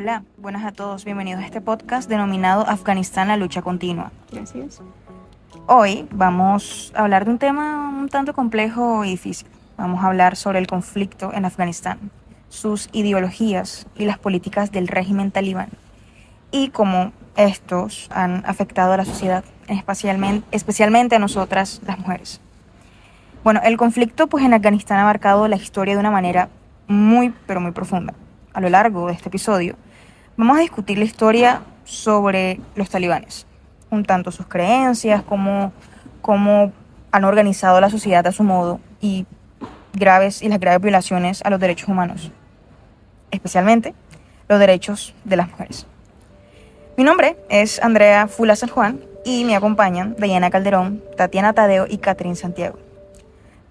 Hola, buenas a todos. Bienvenidos a este podcast denominado Afganistán, la lucha continua. Gracias. Hoy vamos a hablar de un tema un tanto complejo y difícil. Vamos a hablar sobre el conflicto en Afganistán, sus ideologías y las políticas del régimen talibán y cómo estos han afectado a la sociedad, especialmente a nosotras, las mujeres. Bueno, el conflicto en Afganistán ha marcado la historia de una manera muy, pero muy profunda. A lo largo de este episodio, vamos a discutir la historia sobre los talibanes, un tanto sus creencias, cómo han organizado la sociedad a su modo y las graves violaciones a los derechos humanos, especialmente los derechos de las mujeres. Mi nombre es Andrea Fula San Juan y me acompañan Dayana Calderón, Tatiana Tadeo y Catherine Santiago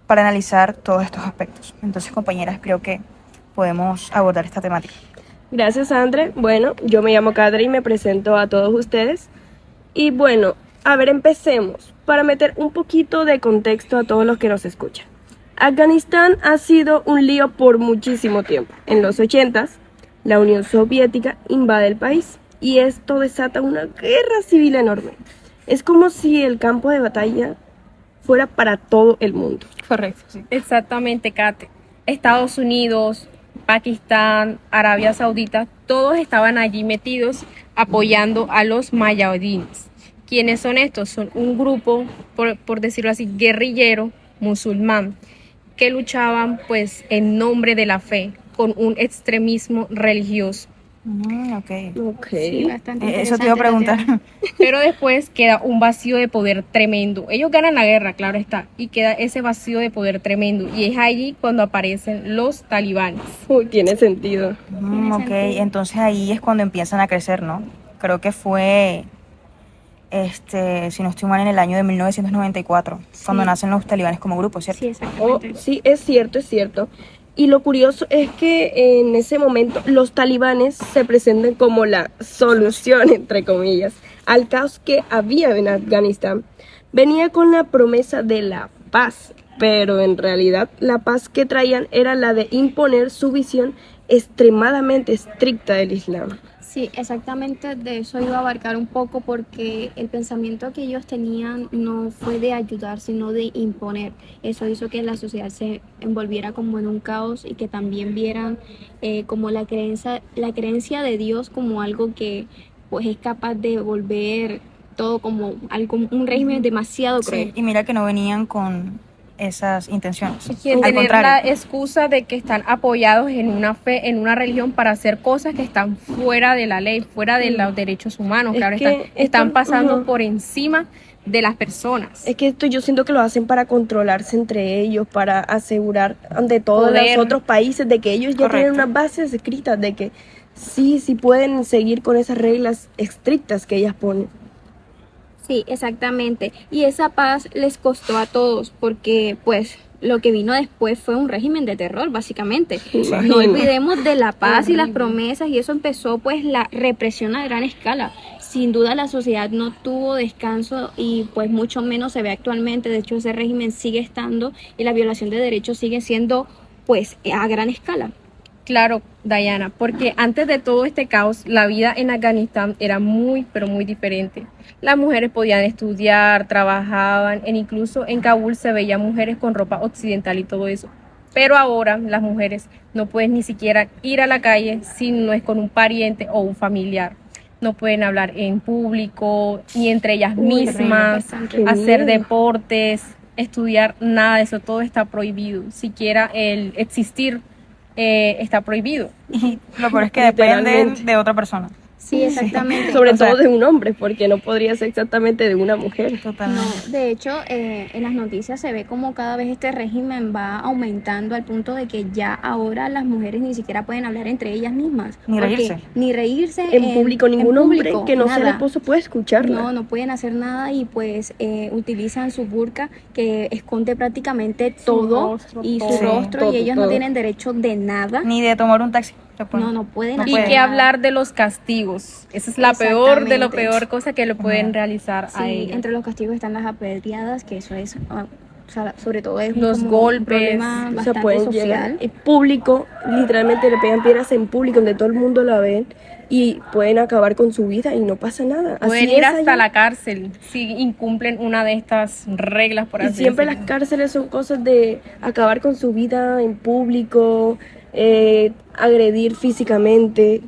para analizar todos estos aspectos. Entonces, compañeras, creo que podemos abordar esta temática. Gracias, Andre. Bueno, yo me llamo Catherine y me presento a todos ustedes. Y bueno, empecemos para meter un poquito de contexto a todos los que nos escuchan. Afganistán ha sido un lío por muchísimo tiempo. En los 80s, la Unión Soviética invade el país y esto desata una guerra civil enorme. Es como si el campo de batalla fuera para todo el mundo. Correcto, sí. Exactamente, Kate. Estados Unidos, Pakistán, Arabia Saudita, todos estaban allí metidos apoyando a los mayadines. ¿Quiénes son estos? Son un grupo, por decirlo así, guerrillero musulmán, que luchaban en nombre de la fe, con un extremismo religioso. Ok. Sí, bastante Eso te iba a preguntar. Pero después queda un vacío de poder tremendo. Ellos ganan la guerra, claro está, y queda ese vacío de poder tremendo. Y es allí cuando aparecen los talibanes. Tiene sentido. Ok, entonces ahí es cuando empiezan a crecer, ¿no? Creo que fue, si no estoy mal, en el año de 1994, cuando nacen los talibanes como grupo, ¿cierto? Sí, exactamente. Sí, es cierto. Y lo curioso es que en ese momento los talibanes se presentan como la solución, entre comillas, al caos que había en Afganistán. Venía con la promesa de la paz, pero en realidad la paz que traían era la de imponer su visión extremadamente estricta del Islam. Sí, exactamente de eso iba a abarcar un poco porque el pensamiento que ellos tenían no fue de ayudar, sino de imponer. Eso hizo que la sociedad se envolviera como en un caos y que también vieran como la creencia de Dios como algo que es capaz de volver todo como un régimen demasiado cruel. Sí, y mira que no venían con esas intenciones. Quieren Al tener contrario. la excusa de que están apoyados en una fe, en una religión para hacer cosas que están fuera de la ley, fuera de los derechos humanos, claro está. Están pasando por encima de las personas. Es que esto yo siento que lo hacen para controlarse entre ellos, para asegurar ante todos Poder. los otros países de que ellos ya Correcto. tienen unas bases escritas de que sí pueden seguir con esas reglas estrictas que ellas ponen. Sí, exactamente. Y esa paz les costó a todos porque lo que vino después fue un régimen de terror, básicamente. No olvidemos de la paz y las promesas y eso empezó la represión a gran escala. Sin duda la sociedad no tuvo descanso y mucho menos se ve actualmente. De hecho, ese régimen sigue estando y la violación de derechos sigue siendo a gran escala. Claro, Dayana, porque antes de todo este caos, la vida en Afganistán era muy, pero muy diferente. Las mujeres podían estudiar, trabajaban, incluso en Kabul se veían mujeres con ropa occidental y todo eso. Pero ahora las mujeres no pueden ni siquiera ir a la calle si no es con un pariente o un familiar. No pueden hablar en público, ni entre ellas mismas, hacer deportes, estudiar, nada de eso, todo está prohibido. Siquiera el existir está prohibido. Y lo peor es que dependen de otra persona. Sí, exactamente. Sobre todo de un hombre, porque no podría ser exactamente de una mujer. Totalmente. No, de hecho, en las noticias se ve como cada vez este régimen va aumentando al punto de que ya ahora las mujeres ni siquiera pueden hablar entre ellas mismas. Ni reírse. En público, ningún hombre que no sea el nada. esposo puede escucharla. No pueden hacer nada y utilizan su burka que esconde prácticamente todo y su rostro todo, y ellos todo. no tienen derecho de nada. Ni de tomar un taxi. No pueden No hacer Y pueden. que nada. hablar de los castigos. Esa es la peor de lo Exactamente. peor cosa que le pueden realizar a Sí, ellos. entre los castigos están las apedreadas, que eso es sea, sobre todo es Los como golpes, un problema O sea, bastante pueden llegar social. en público, literalmente le pegan piedras en público donde todo el mundo la ve y pueden acabar con su vida y no pasa nada. Pueden Así ir es hasta allá. la cárcel si incumplen una de estas reglas, por Y así siempre las decirlo. cárceles son cosas de acabar con su vida en público, agredir físicamente.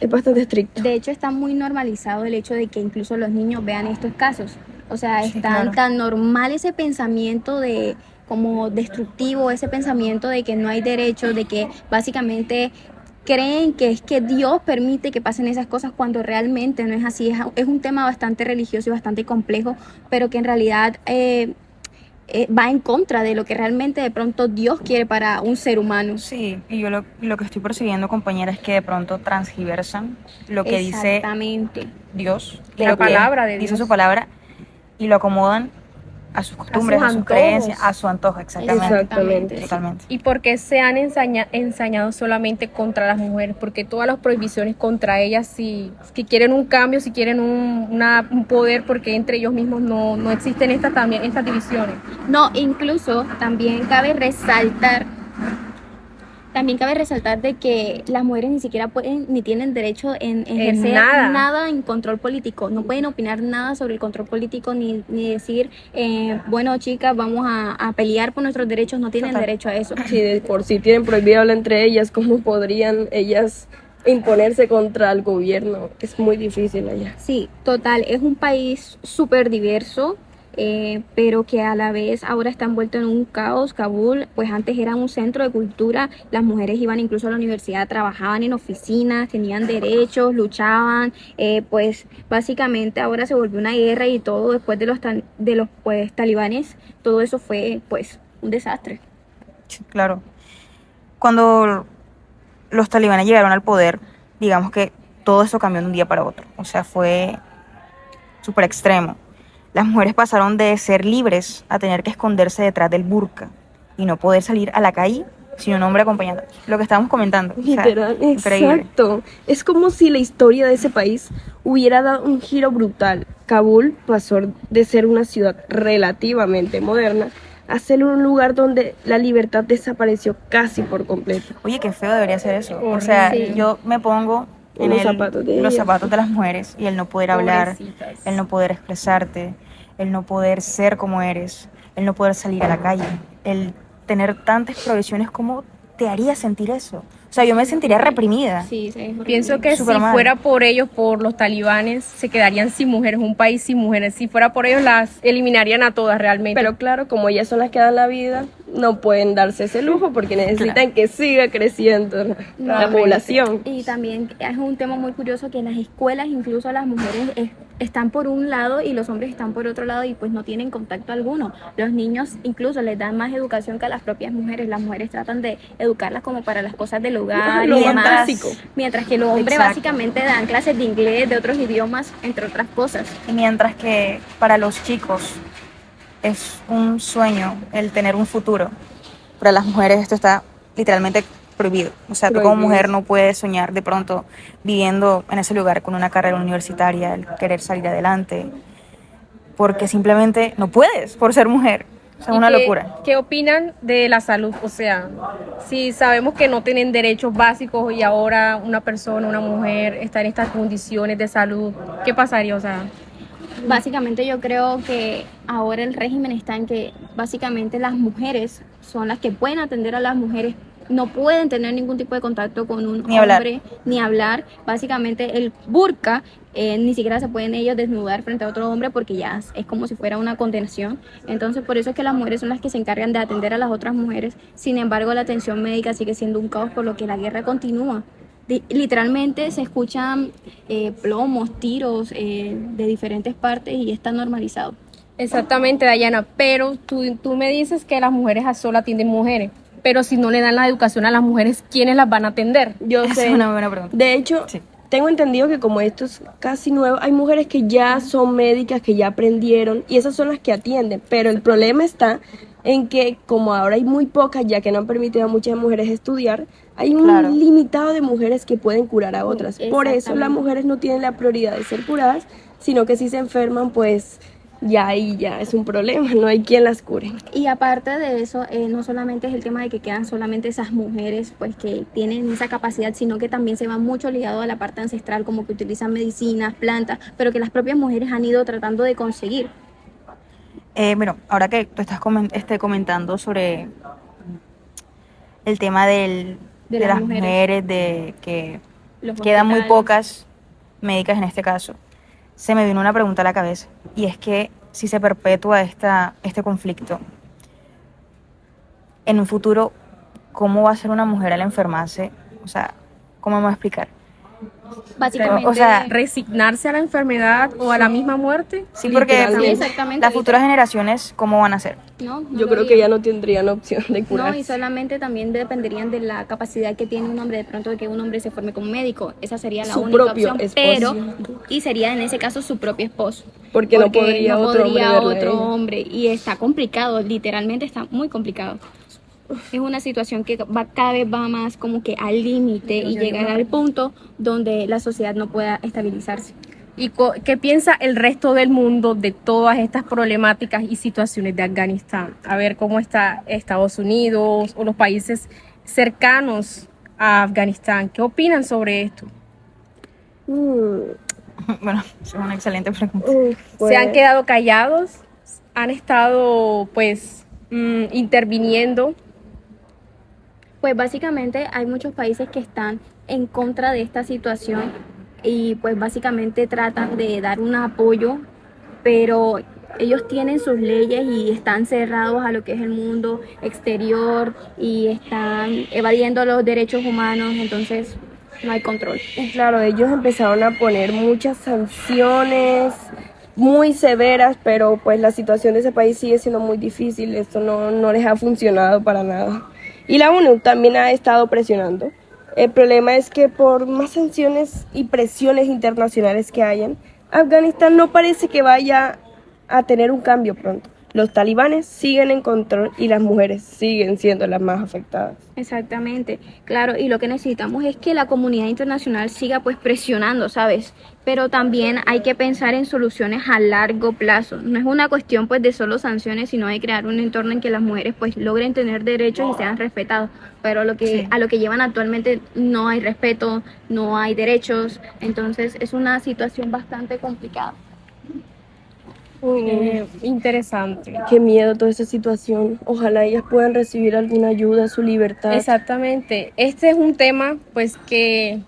Es bastante estricto. De hecho, está muy normalizado el hecho de que incluso los niños vean estos casos. O sea, Sí, es claro. tan normal ese pensamiento de como destructivo, ese pensamiento de que no hay derechos, de que básicamente creen que es que Dios permite que pasen esas cosas cuando realmente no es así. Es un tema bastante religioso y bastante complejo, pero que en realidad va en contra de lo que realmente de pronto Dios quiere para un ser humano. Sí, y yo lo que estoy percibiendo, compañera, es que de pronto transgiversan lo que dice Exactamente. Dios, y La lo que palabra de dice Dios. su palabra, y lo acomodan a sus costumbres, a sus antojos. creencias, a su antojo, exactamente. Exactamente. Totalmente. Y porque se han ensañado solamente contra las mujeres, porque todas las prohibiciones contra ellas, si quieren un cambio, si quieren un poder, porque entre ellos mismos no existen estas divisiones. No, incluso también cabe resaltar de que las mujeres ni siquiera pueden ni tienen derecho en ejercer nada. en control político. No pueden opinar nada sobre el control político ni decir, bueno, chicas, vamos a pelear por nuestros derechos. No tienen Total. derecho a eso. Si de por sí tienen prohibido hablar entre ellas, ¿cómo podrían ellas imponerse contra el gobierno? Es muy difícil allá. Sí, total, es un país súper diverso, pero que a la vez ahora está envuelto en un caos. Kabul, pues antes era un centro de cultura, las mujeres iban incluso a la universidad, trabajaban en oficinas, tenían derechos, luchaban, pues básicamente ahora se volvió una guerra y todo después de los pues talibanes, todo eso fue pues un desastre. Sí, claro. Cuando los talibanes llegaron al poder, digamos que todo eso cambió de un día para otro. O sea, fue súper extremo. Las mujeres pasaron de ser libres a tener que esconderse detrás del burka y no poder salir a la calle sin un hombre acompañando. Lo que estábamos comentando. O sea, Literal, increíble. exacto. Es como si la historia de ese país hubiera dado un giro brutal. Kabul pasó de ser una ciudad relativamente moderna a ser un lugar donde la libertad desapareció casi por completo. Oye, qué feo debería ser eso. O sea, Sí. yo me pongo En los zapatos de los ellas. zapatos de las mujeres y el no poder hablar, Pobrecitas. el no poder expresarte, el no poder ser como eres, el no poder salir a la calle, el tener tantas prohibiciones. ¿Cómo te haría sentir eso? O sea, yo me sentiría reprimida. Sí, sí, es horrible. Pienso que Súper si mal. fuera por ellos, por los talibanes, se quedarían sin mujeres, un país sin mujeres. Si fuera por ellos, las eliminarían a todas realmente. Pero claro, como ellas son las que dan la vida, no pueden darse ese lujo porque necesitan que siga creciendo la No, población. Y también es un tema muy curioso que en las escuelas incluso las mujeres están por un lado y los hombres están por otro lado y pues no tienen contacto alguno. Los niños incluso les dan más educación que a las propias mujeres. Las mujeres tratan de educarlas como para las cosas del hogar Lo y más demás. básico. Mientras que los hombres Exacto. básicamente dan clases de inglés, de otros idiomas, entre otras cosas. Y mientras que para los chicos es un sueño el tener un futuro, para las mujeres esto está literalmente prohibido. O sea, tú como Prohibido. mujer no puedes soñar de pronto viviendo en ese lugar con una carrera universitaria, el querer salir adelante, porque simplemente no puedes por ser mujer. O sea, es ¿Y una qué- locura. ¿Qué opinan de la salud? O sea, si sabemos que no tienen derechos básicos y ahora una persona, una mujer, está en estas condiciones de salud, ¿qué pasaría? O sea, Básicamente yo creo que ahora el régimen está en que básicamente las mujeres son las que pueden atender a las mujeres, no pueden tener ningún tipo de contacto con un Ni hablar. hombre, ni hablar. Básicamente el burka, ni siquiera se pueden ellos desnudar frente a otro hombre porque ya es como si fuera una condenación. Entonces por eso es que las mujeres son las que se encargan de atender a las otras mujeres. Sin embargo, la atención médica sigue siendo un caos por lo que la guerra continúa. Literalmente se escuchan plomos, tiros de diferentes partes y está normalizado. exactamente, Dayana, pero tú me dices que las mujeres a solo atienden mujeres, pero si no le dan la educación a las mujeres, ¿quiénes las van a atender? Yo Esa sé. es una buena pregunta. De hecho, Sí. tengo entendido que como esto es casi nuevo, hay mujeres que ya son médicas, que ya aprendieron y esas son las que atienden. Pero el problema está en que como ahora hay muy pocas, ya que no han permitido a muchas mujeres estudiar, hay un Claro. limitado de mujeres que pueden curar a otras. Por eso las Exactamente. mujeres no tienen la prioridad de ser curadas, sino que si se enferman, pues ya ahí ya es un problema, no hay quien las cure. Y aparte de eso, no solamente es el tema de que quedan solamente esas mujeres pues que tienen esa capacidad, sino que también se va mucho ligado a la parte ancestral, como que utilizan medicinas, plantas, pero que las propias mujeres han ido tratando de conseguir. Bueno, ahora que tú estás comentando sobre el tema De de las las mujeres. mujeres, de que Los quedan muy hospitales. pocas médicas en este caso, se me vino una pregunta a la cabeza, y es que si se perpetúa este conflicto, en un futuro, ¿cómo va a ser una mujer al enfermarse? O sea, ¿cómo me voy a explicar? Básicamente, O sea, Resignarse a la enfermedad o a la misma muerte. Sí, porque sí, Literalmente. exactamente. las futuras generaciones, ¿cómo van a ser? No, no Yo lo creo que harían. ya no tendrían opción de No, curarse. y solamente también dependerían de la capacidad que tiene un hombre, de pronto de que un hombre se forme como médico. Esa sería la Su única propio opción, esposo. y sería en ese caso su propio esposo. Porque no podría no otro hombre podría verla a otro ella. hombre, y está complicado, literalmente está muy complicado. Es una situación que cada vez va más como que al límite y llegar al punto donde la sociedad no pueda estabilizarse. ¿Y qué piensa el resto del mundo de todas estas problemáticas y situaciones de Afganistán? A ver cómo está Estados Unidos o los países cercanos a Afganistán. ¿Qué opinan sobre esto? Mm, Bueno, es una excelente pregunta. ¿Se han pues, quedado callados? ¿Han estado pues interviniendo? Pues básicamente hay muchos países que están en contra de esta situación y pues básicamente tratan de dar un apoyo, pero ellos tienen sus leyes y están cerrados a lo que es el mundo exterior y están evadiendo los derechos humanos, entonces no hay control. y claro, ellos empezaron a poner muchas sanciones muy severas, pero pues la situación de ese país sigue siendo muy difícil, esto no les ha funcionado para nada. Y la ONU también ha estado presionando. El problema es que por más sanciones y presiones internacionales que hayan, Afganistán no parece que vaya a tener un cambio pronto. Los talibanes siguen en control y las mujeres siguen siendo las más afectadas. Exactamente, claro, y lo que necesitamos es que la comunidad internacional siga pues presionando, ¿sabes? Pero también hay que pensar en soluciones a largo plazo. No es una cuestión pues de solo sanciones, sino de crear un entorno en que las mujeres pues logren tener derechos y sean respetados. Pero Sí. a lo que llevan actualmente no hay respeto, no hay derechos, entonces es una situación bastante complicada. Interesante. Qué miedo toda esa situación. Ojalá ellas puedan recibir alguna ayuda, su libertad. Exactamente. Este es un tema pues que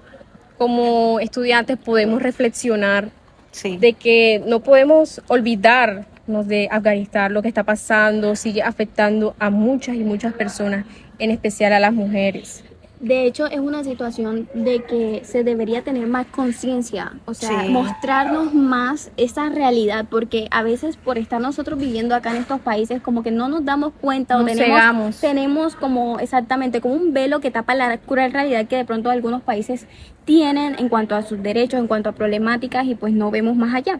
como estudiantes podemos reflexionar Sí. de que no podemos olvidarnos de Afganistán, lo que está pasando, sigue afectando a muchas y muchas personas, en especial a las mujeres. De hecho, es una situación de que se debería tener más conciencia, o sea, Sí. mostrarnos más esa realidad, porque a veces por estar nosotros viviendo acá en estos países, como que no nos damos cuenta o Nos cegamos. tenemos como exactamente como un velo que tapa la cruel realidad que de pronto algunos países tienen en cuanto a sus derechos, en cuanto a problemáticas y pues no vemos más allá.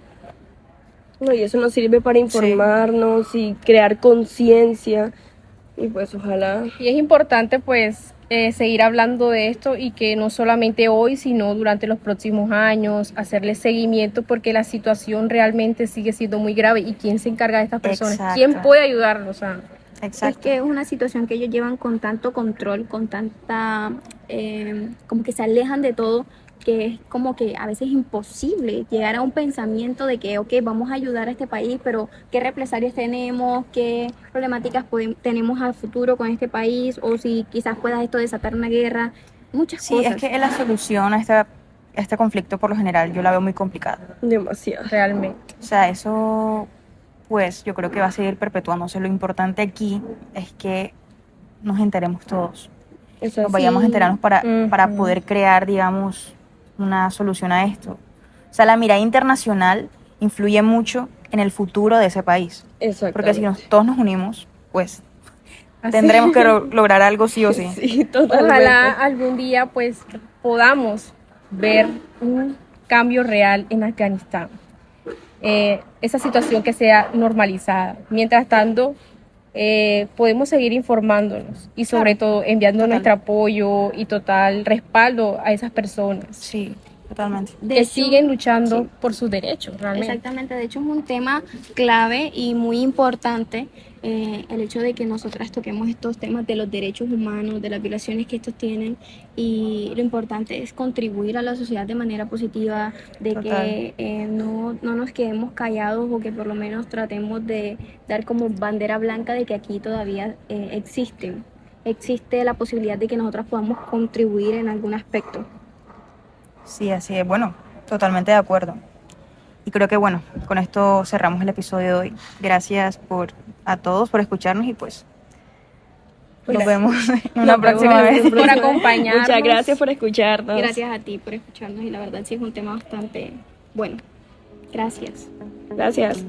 No, y eso nos sirve para informarnos y crear conciencia. Y pues ojalá. Y es importante pues seguir hablando de esto y que no solamente hoy, sino durante los próximos años, hacerle seguimiento porque la situación realmente sigue siendo muy grave. ¿Y quién se encarga de estas personas? Exacto. ¿Quién puede ayudarlos? Es Exacto. que es una situación que ellos llevan con tanto control, con tanta, como que se alejan de todo, que es como que a veces imposible llegar a un pensamiento de que, ok, vamos a ayudar a este país, pero ¿qué represalias tenemos? ¿Qué problemáticas tenemos al futuro con este país? O si quizás pueda esto desatar una guerra, muchas Sí, cosas. es que la solución a este conflicto por lo general yo la veo muy complicada. Demasiado. Realmente. O sea, eso pues yo creo que va a seguir perpetuándose. Lo importante aquí es que nos enteremos todos. Eso Nos sí. vayamos a enterarnos para Ujú. poder crear, digamos, una solución a esto. O sea, la mirada internacional influye mucho en el futuro de ese país. Porque si todos nos unimos, pues Así. tendremos que lograr algo sí o sí. Sí, totalmente. Ojalá algún día pues podamos ver un cambio real en Afganistán. Esa situación que sea normalizada. Mientras tanto, podemos seguir informándonos y sobre todo enviando Total. nuestro apoyo y total respaldo a esas personas. Sí. Totalmente. De que hecho, siguen luchando sí. por sus derechos, realmente. Exactamente, de hecho es un tema clave y muy importante, el hecho de que nosotras toquemos estos temas de los derechos humanos, de las violaciones que estos tienen, y lo importante es contribuir a la sociedad de manera positiva, de Total. que no nos quedemos callados o que por lo menos tratemos de dar como bandera blanca de que aquí todavía existe la posibilidad de que nosotras podamos contribuir en algún aspecto. Sí, así es. Bueno, totalmente de acuerdo. Y creo que bueno, con esto cerramos el episodio de hoy. Gracias a todos por escucharnos y pues nos vemos en una Nos vemos próxima en vez. una Por próxima vez. acompañarnos. Muchas gracias por escucharnos. Gracias a ti por escucharnos y la verdad sí es un tema bastante bueno. Gracias. Gracias.